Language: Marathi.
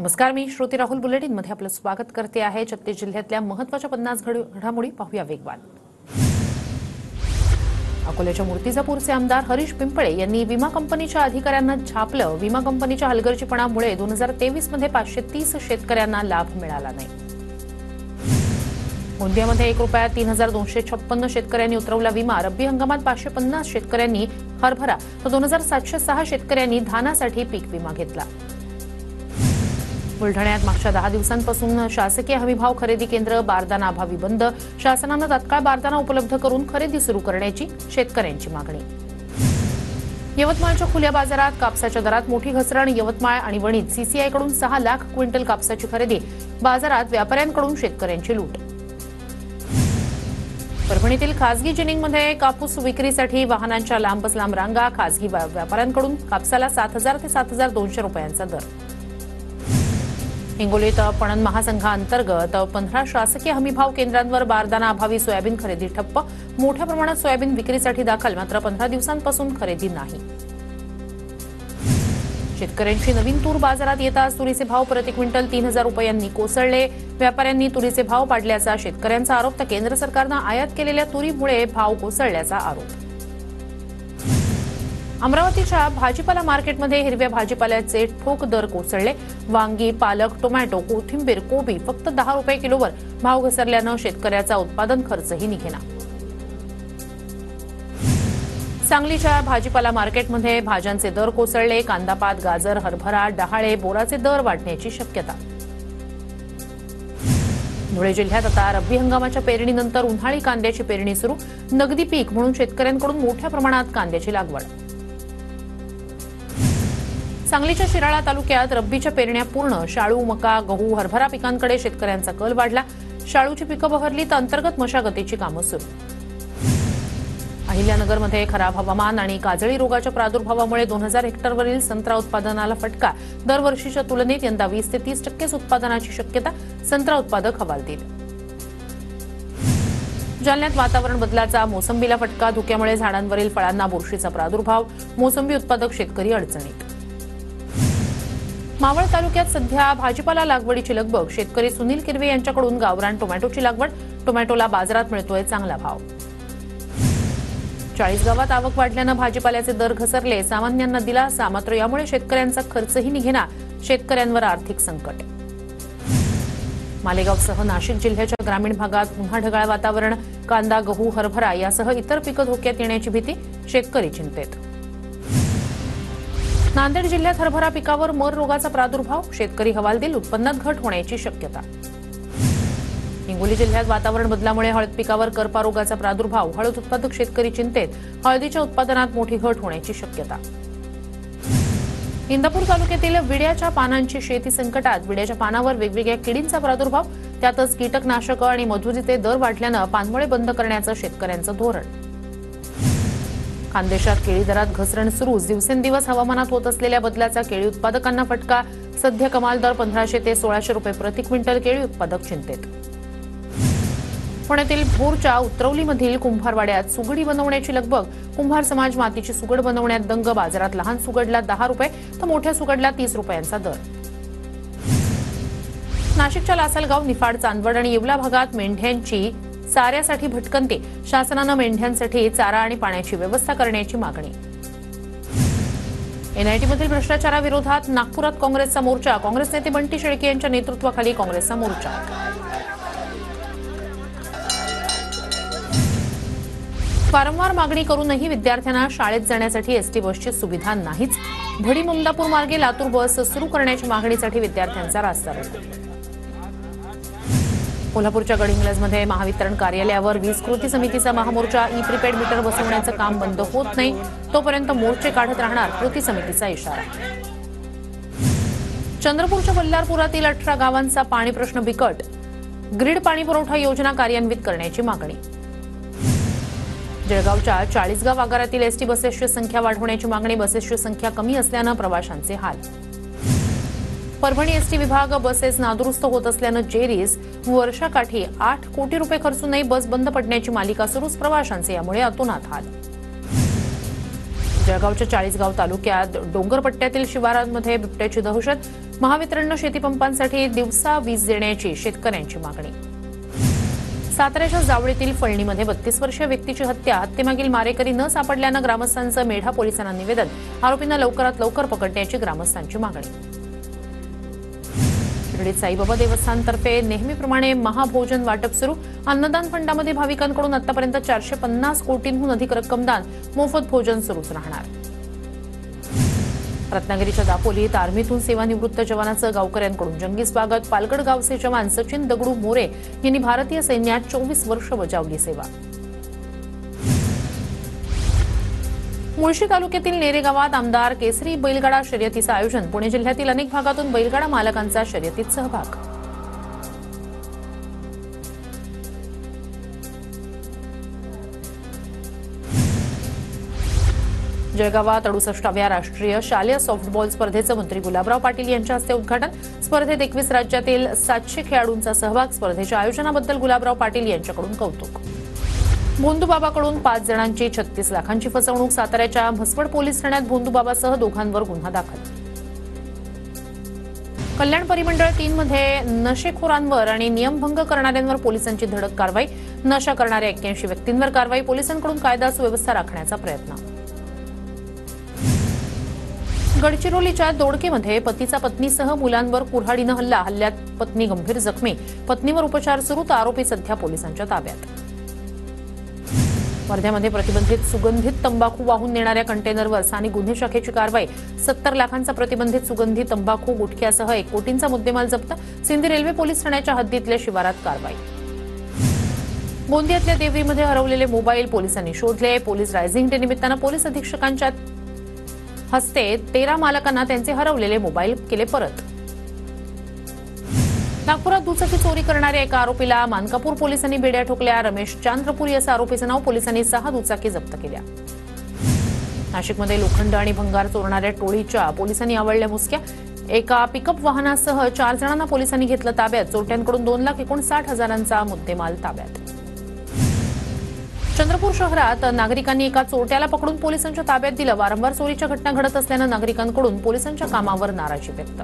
नमस्कार, मी श्रुती राहुल बुलेटिनमध्ये आपलं स्वागत करते आहे। छत्तीस जिल्ह्यातल्या महत्त्वाच्या 50 घडामोडी पाहूया वेगवान। अकोल्याच्या मूर्तिजापूरचे आमदार हरीश पिंपळे यांनी विमा कंपनीच्या अधिकाऱ्यांना छापलं। विमा कंपनीच्या हलगर्जीपणामुळे 2023 मध्ये 530 शेतकऱ्यांना लाभ मिळाला नाही। गोंदियामध्ये 1 रुपया 3256 शेतकऱ्यांनी उतरवला विमा। रब्बी हंगामात 550 शेतकऱ्यांनी हरभरा तर 2706 शेतकऱ्यांनी धानासाठी पीक विमा घेतला। बुलढाण्यात मागच्या 10 दिवसांपासून शासकीय हमीभाव खरेदी केंद्र बारदाना अभावी बंद। शासनानं तात्काळ बारदाना उपलब्ध करून खरेदी सुरू करण्याची शेतकऱ्यांची मागणी। यवतमाळच्या खुल्या बाजारात कापसाच्या दरात मोठी घसरण। यवतमाळ आणि वणीत सीसीआयकडून 6 लाख क्विंटल कापसाची खरेदी। बाजारात व्यापाऱ्यांकडून शेतकऱ्यांची लूट। परभणीतील खासगी जिनिंगमध्ये कापूस विक्रीसाठी वाहनांच्या लांबच लांब रांगा। खासगी व्यापाऱ्यांकडून कापसाला 7000 ते 7200 रुपयांचा दर। हिंगोलीत पणन महासंघाअंतर्गत 15 शासकीय हमीभाव केंद्रांवर बारदाना अभावी सोयाबीन खरेदी ठप्प। मोठ्या प्रमाणात सोयाबीन विक्रीसाठी दाखल, मात्र 15 दिवसांपासून खरेदी नाही। शेतकऱ्यांची नवीन तूर बाजारात येताच तुरीचे भाव प्रति क्विंटल 3000 रुपयांनी कोसळले। व्यापाऱ्यांनी तुरीचे भाव पाडल्याचा शेतकऱ्यांचा आरोप, तर केंद्र सरकारनं आयात केलेल्या तुरीमुळे भाव कोसळल्याचा आरोप। अमरावतीच्या भाजीपाला मार्केटमध्ये हिरव्या भाजीपाल्याचे ठोक दर कोसळले। वांगी, पालक, टोमॅटो, कोथिंबीर, कोबी फक्त 10 रुपये किलोवर भाव घसरल्यानं शेतकऱ्याचा उत्पादन खर्चही निघेना। सांगलीच्या भाजीपाला मार्केटमध्ये भाज्यांचे दर कोसळले। कांदापात, गाजर, हरभरा, डहाळे, बोराचे दर वाढण्याची शक्यता। धुळे जिल्ह्यात आता रब्बी हंगामाच्या पेरणीनंतर उन्हाळी कांद्याची पेरणी सुरू। नगदी पीक म्हणून शेतकऱ्यांकडून मोठ्या प्रमाणात कांद्याची लागवड। सांगलीच्या शिराळा तालुक्यात रब्बीच्या पेरण्या पूर्ण। शाळू, मका, गहू, हरभरा पिकांकडे शेतकऱ्यांचा कल वाढला। शाळूची पिकं बहरली तर अंतर्गत मशागतीची कामं सुरू। अहिल्यानगरमध्ये खराब हवामान आणि काजळी रोगाच्या प्रादुर्भावामुळे 2000 हेक्टरवरील संत्रा उत्पादनाला फटका। दरवर्षीच्या तुलनेत यंदा 20 ते 30% उत्पादनाची शक्यता, संत्रा उत्पादक हवालदिल। जालन्यात वातावरण बदलाचा मोसंबीला फटका। धुक्यामुळे झाडांवरील फळांना बुरशीचा प्रादुर्भाव। मोसंबी उत्पादक शेतकरी अडचणीत। मावळ तालुक्यात सध्या भाजीपाला लागवडीची लगबग। शेतकरी सुनील किरवे यांच्याकडून गावरान टोमॅटोची लागवड। टोमॅटोला बाजारात मिळतोय चांगला भाव। 40 गावात आवक वाढल्यानं भाजीपाल्याचे दर घसरले। सामान्यांना दिलासा, मात्र यामुळे शेतकऱ्यांचा खर्चही निघेना। शेतकऱ्यांवर आर्थिक संकट। मालेगावसह नाशिक जिल्ह्याच्या ग्रामीण भागात पुन्हा ढगाळ वातावरण। कांदा, गहू, हरभरा यासह इतर पिकं धोक्यात येण्याची भीती। शेतकरी चिंतेत। नांदेड जिल्ह्यात हरभरा पिकावर मर रोगाचा प्रादुर्भाव। शेतकरी हवालदिल, उत्पन्नात घट होण्याची शक्यता। हिंगोली जिल्ह्यात वातावरण बदलामुळे हळद पिकावर करपा रोगाचा प्रादुर्भाव। हळद उत्पादक शेतकरी चिंतेत। हळदीच्या उत्पादनात मोठी घट होण्याची शक्यता। इंदापूर तालुक्यातील विड्याच्या पानांची शेती संकटात। विड्याच्या पानावर वेगवेगळ्या किडींचा प्रादुर्भाव, त्यातच कीटकनाशकं आणि मजुरीचे दर वाढल्यानं पानमळे बंद करण्याचं शेतकऱ्यांचं धोरण। खानदेशात केळी दरात घसरण सुरूच। दिवसेंदिवस हवामानात होत असलेल्या बदलाचा केळी उत्पादकांना फटका। सध्या कमाल दर 1500 ते 1600 रुपये प्रति क्विंटल। केळी उत्पादक चिंतेत। पुण्यातील भोरच्या उतरवलीमधील कुंभारवाड्यात सुगडी बनवण्याची लगबग। कुंभार समाज मातीची सुगड बनवण्यात दंग। बाजारात लहान सुगडला 10 रुपये तर मोठ्या सुगडला 30 रुपयांचा दर। नाशिकच्या लासलगाव, निफाड, चांदवड आणि येवला भागात मेंढ्यांची चाऱ्यासाठी भटकंती। शासनानं मेंढ्यांसाठी चारा आणि पाण्याची व्यवस्था करण्याची मागणी। एनआयटीमधील भ्रष्टाचाराविरोधात नागपुरात काँग्रेसचा मोर्चा। काँग्रेस नेते बंटी शेळके यांच्या नेतृत्वाखाली काँग्रेसचा मोर्चा। वारंवार मागणी करूनही विद्यार्थ्यांना शाळेत जाण्यासाठी एसटी बसची सुविधा नाहीच। भडी ममदापूर मार्गे लातूर बस सुरू करण्याची मागणीसाठी विद्यार्थ्यांचा रास्ता रोको। कोल्हापूरच्या गडहिंग्लजमध्ये महावितरण कार्यालयावर वीज कृती समितीचा महामोर्चा। ई प्रीपेड मीटर बसवण्याचं काम बंद होत नाही तोपर्यंत मोर्चे काढत राहणार, कृती समितीचा इशारा। चंद्रपूरच्या बल्लारपुरातील 18 गावांचा पाणी प्रश्न बिकट। ग्रीड पाणी पुरवठा योजना कार्यान्वित करण्याची मागणी। जळगावच्या 40 गाव आगारातील एसटी बसेसची संख्या वाढवण्याची मागणी। बसेसची संख्या कमी असल्यानं प्रवाशांचे हाल। परभणी एसटी विभाग बसेस नादुरुस्त होत असल्यानं जेरीस। वर्षाकाठी 8 कोटी रुपये खर्चूनही बस बंद पडण्याची मालिका सुरूच। प्रवाशांचे यामुळे अतोनात हाल। जळगावच्या 40 गाव तालुक्यात डोंगरपट्ट्यातील शिवारांमध्ये बिबट्याची दहशत। महावितरणनं शेतीपंपांसाठी दिवसा वीज देण्याची शेतकऱ्यांची मागणी. साताऱ्याच्या जावळीतील फळणीमध्ये 32 वर्षीय व्यक्तीची हत्या. हत्येमागील मारेकरी न सापडल्यानं ग्रामस्थांचं मेढा पोलिसांना निवेदन. आरोपींना लवकरात लवकर पकडण्याची ग्रामस्थांची मागणी. शिर्डीत साईबाबा देवस्थानतर्फे नेहमीप्रमाणे महाभोजन वाटप सुरू. अन्नदान फंडामध्ये भाविकांकडून आतापर्यंत 450 कोटींहून अधिक रक्कम दान. मोफत भोजन सुरूच राहणार. रत्नागिरीच्या दापोलीत आर्मीतून सेवानिवृत्त जवानाचं गावकऱ्यांकडून जंगी स्वागत. पालगड गावचे जवान सचिन दगडू मोरे यांनी भारतीय सैन्यात 24 वर्ष बजावली सेवा. मुळशी तालुक्यातील नेरे गावात आमदार केसरी बैलगाडा शर्यतीचं आयोजन. पुणे जिल्ह्यातील अनेक भागातून बैलगाडा मालकांचा शर्यतीत सहभाग. जळगावात 68व्या राष्ट्रीय शालेय सॉफ्टबॉल स्पर्धेचं मंत्री गुलाबराव पाटील यांच्या हस्ते उद्घाटन. स्पर्धेत 21 राज्यातील 700 खेळाडूंचा सहभाग. स्पर्धेच्या आयोजनाबद्दल गुलाबराव पाटील यांच्याकडून कौतुक. भोंदूबाबाकडून 5 जणांची 36 लाखांची फसवणूक. साताऱ्याच्या म्हसवड पोलीस ठाण्यात भोंदूबाबासह दोघांवर गुन्हा दाखल. कल्याण परिमंडळ 3 मध्ये नशेखोरांवर आणि नियमभंग करणाऱ्यांवर पोलिसांची धडक कारवाई. नशा करणाऱ्या 81 व्यक्तींवर कारवाई. पोलिसांकडून कायदा सुव्यवस्था राखण्याचा प्रयत्न. गडचिरोलीच्या दोडकेमध्ये पतीचा पत्नीसह मुलांवर कुऱ्हाडीनं हल्ला. हल्ल्यात पत्नी गंभीर जखमी. पत्नीवर उपचार सुरू तर आरोपी सध्या पोलिसांच्या ताब्यात. वर्ध्यामध्ये प्रतिबंधित सुगंधित तंबाखू वाहून नेणाऱ्या कंटेनरवर स्थानिक गुन्हे शाखेची कारवाई. 70 लाखांचा प्रतिबंधित सुगंधी तंबाखू गुटख्यासह 1 कोटींचा मुद्देमाल जप्त. सिंधी रेल्वे पोलीस ठाण्याच्या हद्दीतल्या शिवारात कारवाई. गोंदियातल्या देवरीमध्ये हरवलेले मोबाईल पोलिसांनी शोधले. पोलीस रायझिंग डे निमित्तानं पोलीस अधीक्षकांच्या हस्ते 13 मालकांना त्यांचे हरवलेले मोबाईल केले परत. नागपुरात दुचाकी चोरी करणाऱ्या एका आरोपीला मानकापूर पोलिसांनी बेड्या ठोकल्या. रमेश चांद्रपुरी असं आरोपीचं नाव. पोलिसांनी 6 दुचाकी जप्त केल्या. नाशिकमध्ये लोखंड आणि भंगार चोरणाऱ्या टोळीच्या पोलिसांनी आवळल्या मुसक्या. एका पिकअप वाहनासह 4 जणांना पोलिसांनी घेतलं ताब्यात. चोरट्यांकडून 2,59,000चा मुद्देमाल ताब्यात. चंद्रपूर शहरात नागरिकांनी एका चोरट्याला पकडून पोलिसांच्या ताब्यात दिलं. वारंवार चोरीच्या घटना घडत असल्यानं नागरिकांकडून पोलिसांच्या कामावर नाराजी व्यक्त.